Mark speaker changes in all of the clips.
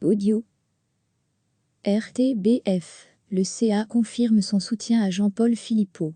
Speaker 1: Audio. RTBF. Le CA confirme son soutien à Jean-Paul Philippot.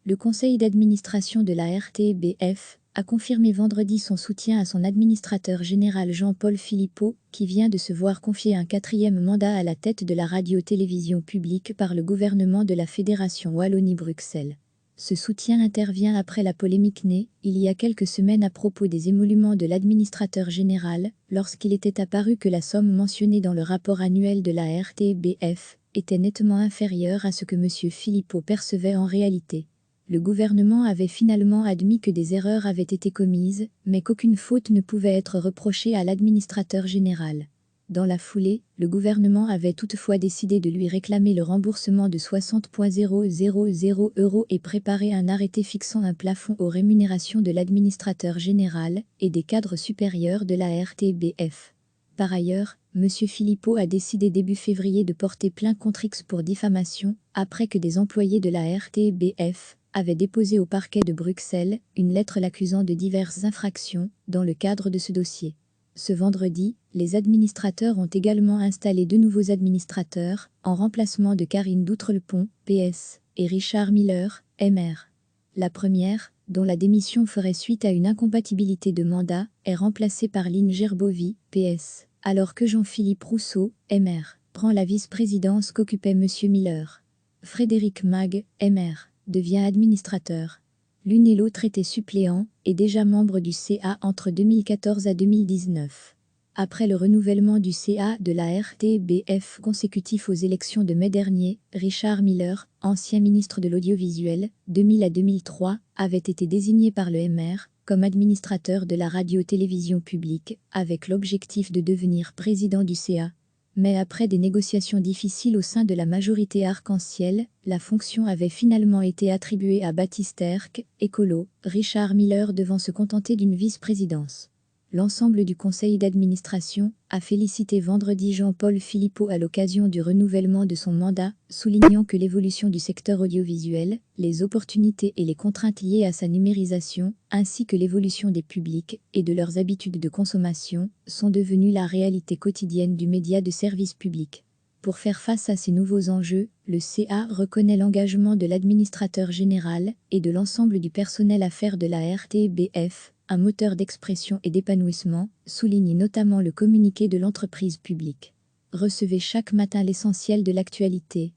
Speaker 1: Le conseil d'administration de la RTBF a confirmé vendredi son soutien à son administrateur général Jean-Paul Philippot, qui vient de se voir confier un 4e mandat à la tête de la radio-télévision publique par le gouvernement de la Fédération Wallonie-Bruxelles. Ce soutien intervient après la polémique née, il y a quelques semaines à propos des émoluments de l'administrateur général, lorsqu'il était apparu que la somme mentionnée dans le rapport annuel de la RTBF était nettement inférieure à ce que M. Philippot percevait en réalité. Le gouvernement avait finalement admis que des erreurs avaient été commises, mais qu'aucune faute ne pouvait être reprochée à l'administrateur général. Dans la foulée, le gouvernement avait toutefois décidé de lui réclamer le remboursement de 60,000 € et préparer un arrêté fixant un plafond aux rémunérations de l'administrateur général et des cadres supérieurs de la RTBF. Par ailleurs, M. Philippot a décidé début février de porter plainte contre X pour diffamation, après que des employés de la RTBF avaient déposé au parquet de Bruxelles une lettre l'accusant de diverses infractions dans le cadre de ce dossier. Ce vendredi, les administrateurs ont également installé 2 nouveaux administrateurs, en remplacement de Karine Doutrelepont, PS, et Richard Miller, MR. La première, dont la démission ferait suite à une incompatibilité de mandat, est remplacée par Lynn Gerbovi, PS, alors que Jean-Philippe Rousseau, MR, prend la vice-présidence qu'occupait M. Miller. Frédéric Mag, MR, devient administrateur. L'une et l'autre étaient suppléants et déjà membres du CA entre 2014 à 2019. Après le renouvellement du CA de la RTBF consécutif aux élections de mai dernier, Richard Miller, ancien ministre de l'Audiovisuel, 2000 à 2003, avait été désigné par le MR comme administrateur de la radio-télévision publique, avec l'objectif de devenir président du CA. Mais après des négociations difficiles au sein de la majorité arc-en-ciel, la fonction avait finalement été attribuée à Baptiste Erck, écolo, Richard Miller devant se contenter d'une vice-présidence. L'ensemble du conseil d'administration a félicité vendredi Jean-Paul Philippot à l'occasion du renouvellement de son mandat, soulignant que l'évolution du secteur audiovisuel, les opportunités et les contraintes liées à sa numérisation, ainsi que l'évolution des publics et de leurs habitudes de consommation, sont devenues la réalité quotidienne du média de service public. Pour faire face à ces nouveaux enjeux, le CA reconnaît l'engagement de l'administrateur général et de l'ensemble du personnel affaires de la RTBF, un moteur d'expression et d'épanouissement, souligne notamment le communiqué de l'entreprise publique. Recevez chaque matin l'essentiel de l'actualité.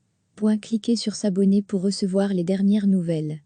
Speaker 1: Cliquez sur s'abonner pour recevoir les dernières nouvelles.